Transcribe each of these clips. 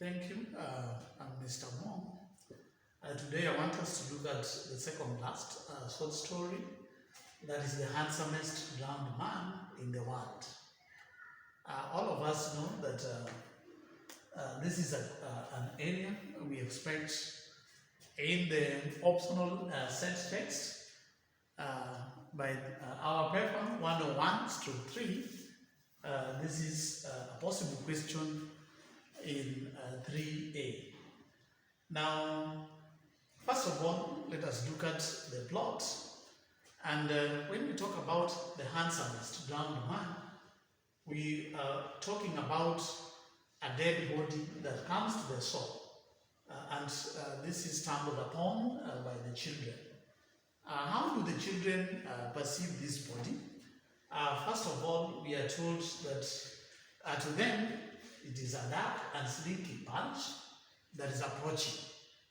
Thank you. I'm Mr. Mo. Today I want us to look at the second last short story, that is the handsomest drowned man in the world. All of us know that this is an alien we expect in the optional set text by our paper 101/3. This is a possible question in 3A. Now, first of all, let us look at the plot. And when we talk about the handsomest drowned man, we are talking about a dead body that comes to the shore. This is stumbled upon by the children. How do the children perceive this body? First of all, we are told that to them, it is a dark and slinky punch that is approaching.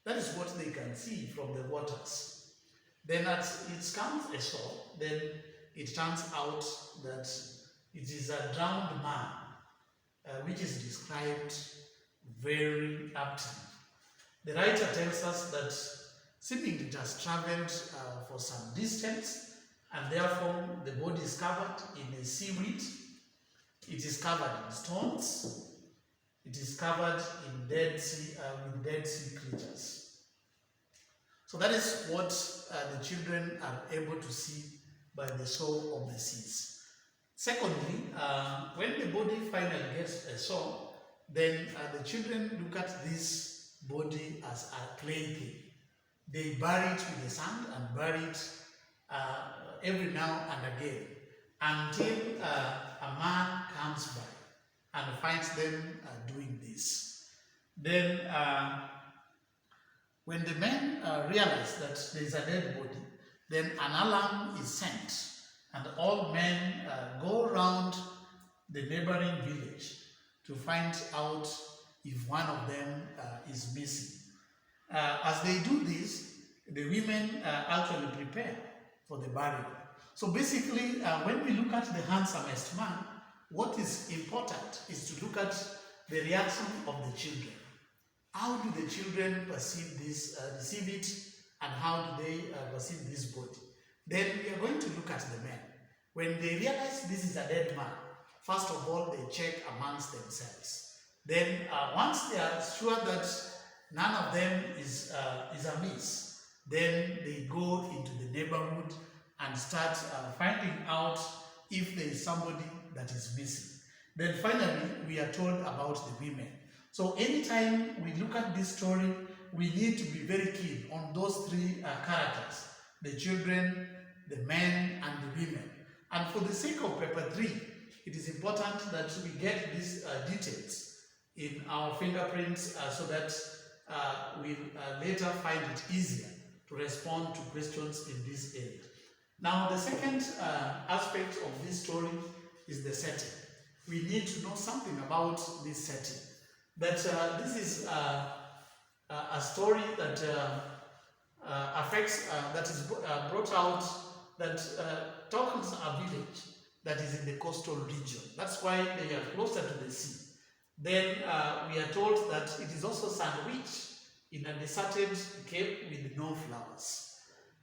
That is what they can see from the waters. Then as it comes ashore, then it turns out that it is a drowned man, which is described very aptly. The writer tells us that seemingly it has traveled for some distance, and therefore the body is covered in a seaweed. It is covered in stones. It is covered in dead sea with dead sea creatures. So that is what the children are able to see by the shore of the seas. Secondly, when the body finally gets ashore, then the children look at this body as a clay thing. They bury it with the sand and bury it every now and again until a man comes by and finds them doing this. Then when the men realize that there is a dead body, then an alarm is sent, and all men go around the neighboring village to find out if one of them is missing. As they do this, the women actually prepare for the burial. So basically, when we look at the handsomest man, what is important is to look at the reaction of the children. How do the children perceive this, receive it, and how do they perceive this body? Then we are going to look at the men. When they realize this is a dead man, first of all, they check amongst themselves. Then once they are sure that none of them is amiss, then they go into the neighborhood and start finding out if there is somebody that is missing. Then finally, we are told about the women. So anytime we look at this story, we need to be very keen on those three characters: the children, the men, and the women. And for the sake of paper 3, it is important that we get these details in our fingerprints so that we'll later find it easier to respond to questions in this area. Now, the second aspect of this story is the setting. We need to know something about this setting. That this is a story that affects, that is brought out, that talks a village that is in the coastal region. That's why they are closer to the sea. Then we are told that it is also sandwiched in a deserted cape with no flowers.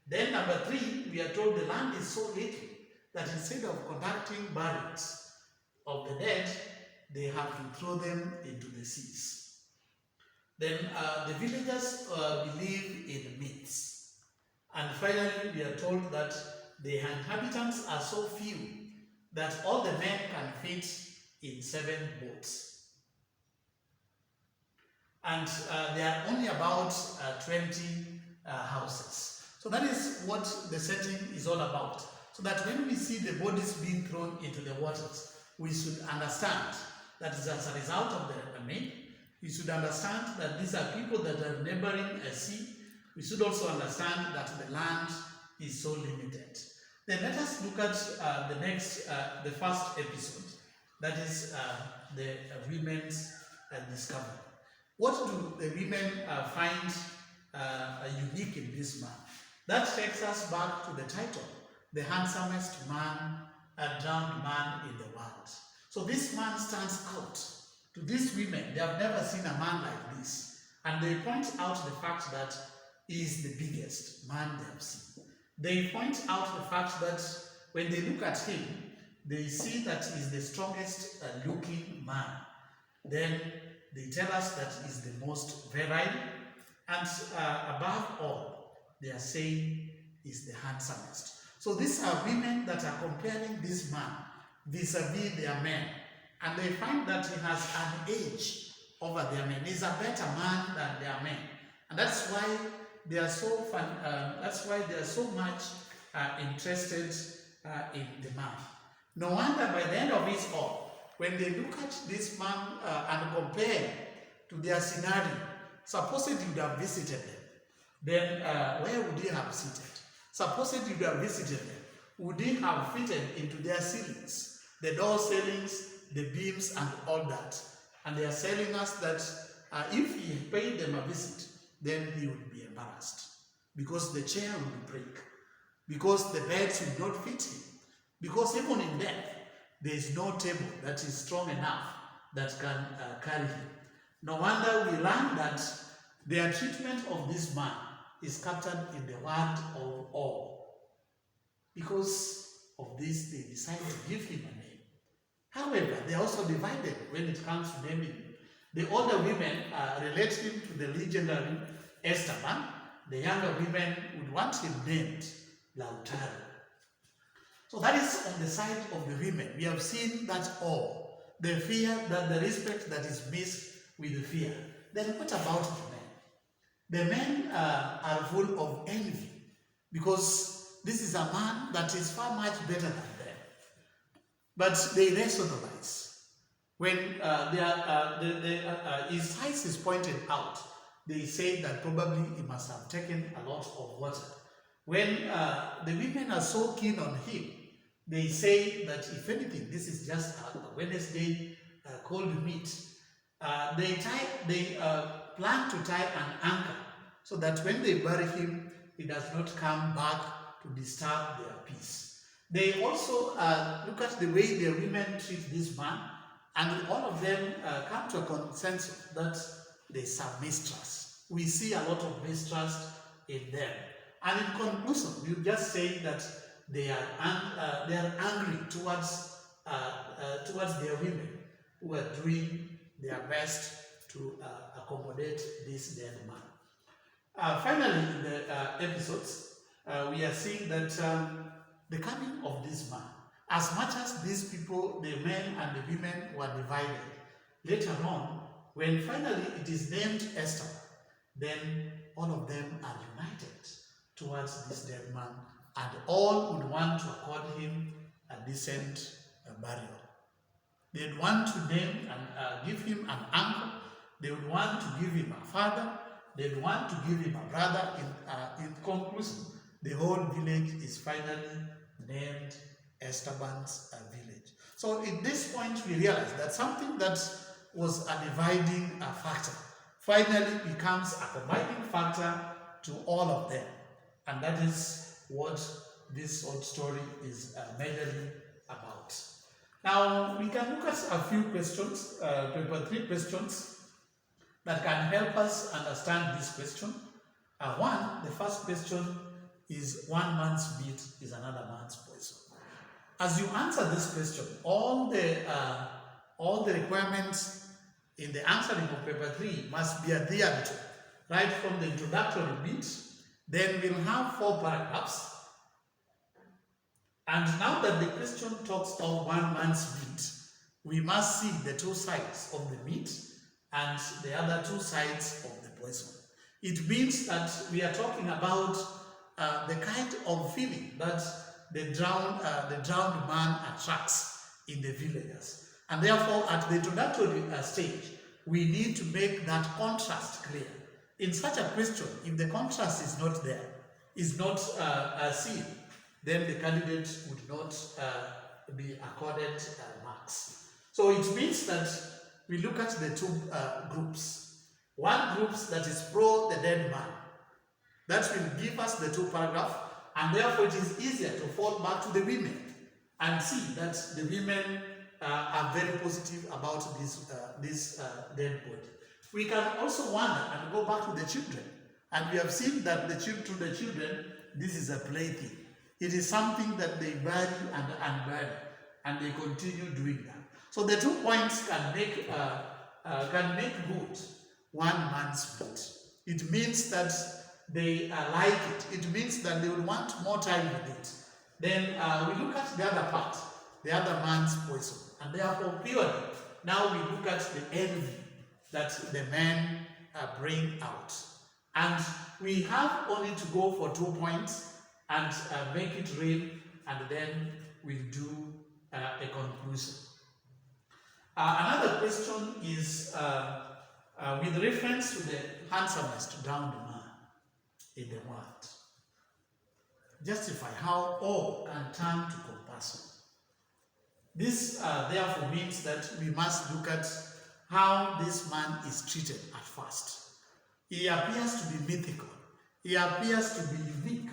Then number 3, we are told the land is so little that instead of conducting burials of the dead, they have to throw them into the seas. Then the villagers believe in myths. And finally, we are told that the inhabitants are so few that all the men can fit in 7 boats. And there are only about 20 houses. So that is what the setting is all about. So that when we see the bodies being thrown into the waters, we should understand that is as a result of the myth. We should understand that these are people that are neighboring a sea. We should also understand that the land is so limited. Then let us look at the first episode. That is the women's discovery. What do the women find unique in this man? That takes us back to the title, The Handsomest Man, a Drowned Man in the World. So this man stands out To these women, they have never seen a man like this. And they point out the fact that he is the biggest man they have seen. They point out the fact that when they look at him, they see that he is the strongest looking man. Then they tell us that he is the most virile. And above all, they are saying he is the handsomest. So these are women that are comparing this man vis-a-vis their men. And they find that he has an edge over their men. He's a better man than their men. And that's why they are so fun, that's why they are so much interested in the man. No wonder by the end of it all, when they look at this man and compare to their scenario, supposedly you would have visited them, then where would he have seated? Supposedly you would have visited them. Would he have fitted into their ceilings, the door ceilings, the beams, and all that? And they are telling us that if he paid them a visit, then he would be embarrassed because the chair would break, because the beds would not fit him, because even in death, there is no table that is strong enough that can carry him. No wonder we learn that their treatment of this man is captured in the word of awe. Because of this, they decided to give him a name. However, they are also divided when it comes to naming him. The older women relate him to the legendary Esteban. The younger women would want him named Lautaro. So that is on the side of the women. We have seen that awe, the fear, that the respect that is mixed with the fear. Then what about the men? The men are full of envy because this is a man that is far much better than them. But they rationalize. When his size is pointed out, they say that probably he must have taken a lot of water. When the women are so keen on him, they say that if anything, this is just a Wednesday cold meat. They plan to tie an anchor so that when they bury him, he does not come back to disturb their peace. They also look at the way their women treat this man, and all of them come to a consensus that there's some mistrust. We see a lot of mistrust in them. And in conclusion, we just say that they are angry towards their women who are doing their best to accommodate this dead man. Finally, in the episodes, we are seeing that the coming of this man, as much as these people, the men and the women, were divided, later on, when finally it is named Esther, then all of them are united towards this dead man, and all would want to accord him a decent burial. They'd want to name and give him an uncle. They would want to give him a father. They'd want to give him a brother. In conclusion, the whole village is finally named Esteban's village. So at this point, we realize that something that was a dividing factor finally becomes a combining factor to all of them. And that is what this old story is majorly about. Now, we can look at a few questions, paper 3 questions, that can help us understand this question. The first question is, one man's meat is another man's poison. As you answer this question, all the requirements in the answering of paper 3 must be adhered to, right from the introductory bit. Then we'll have 4 paragraphs. And now that the question talks of one man's meat, we must see the 2 sides of the meat and the other 2 sides of the poison. It means that we are talking about the kind of feeling that the drowned man attracts in the villagers. And therefore, at the introductory stage, we need to make that contrast clear. In such a question, if the contrast is not there, is not seen, then the candidate would not be accorded marks. So it means that we look at the 2 groups. One group that is pro the dead man. That will give us the 2 paragraphs, and therefore it is easier to fall back to the women and see that the women are very positive about this dead body. We can also wonder and go back to the children. And we have seen that to the children, this is a plaything. It is something that they value and unvalue, and they continue doing that. So the 2 points can make good one man's meat. It means that they like it. It means that they would want more time with it. Then we look at the other part, the other man's poison. And therefore, purely, now we look at the envy that the men bring out. And we have only to go for 2 points and make it real, and then we'll do a conclusion. Another question is with reference to the handsomest drowned man in the world. Justify how all can turn to compassion. This therefore means that we must look at how this man is treated at first. He appears to be mythical. He appears to be unique.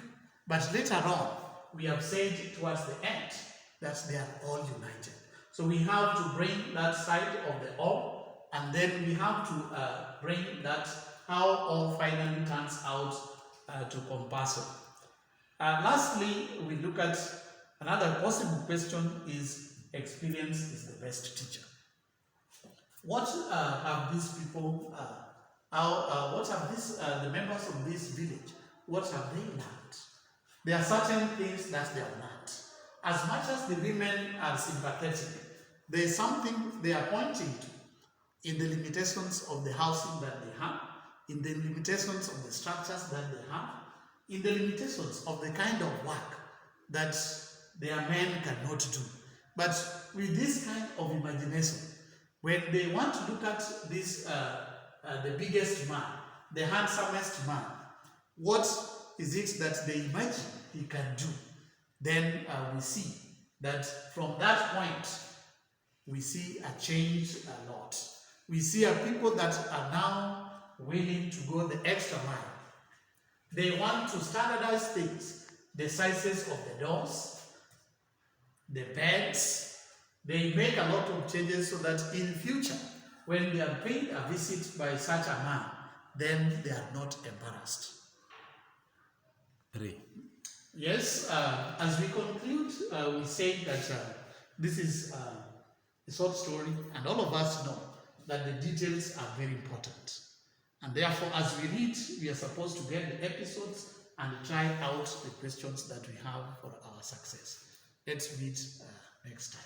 But later on, we have said towards the end that they are all united. So we have to bring that side of the all, and then we have to bring that how all finally turns out to compassion. Lastly, we look at another possible question is experience is the best teacher. What have these people, what have the members of this village, what have they learned? There are certain things that they have learned. As much as the women are sympathetic, there is something they are pointing to in the limitations of the housing that they have, in the limitations of the structures that they have, in the limitations of the kind of work that their men cannot do. But with this kind of imagination, when they want to look at this, the biggest man, the handsomest man, what is it that they imagine he can do? Then we see that from that point, we see a change a lot. We see a people that are now willing to go the extra mile. They want to standardize things, the sizes of the doors, the beds. They make a lot of changes so that in future, when they are paid a visit by such a man, then they are not embarrassed. 3. Yes, as we conclude, we say that this is a short story, and all of us know that the details are very important. And therefore, as we read, we are supposed to get the episodes and try out the questions that we have for our success. Let's meet next time.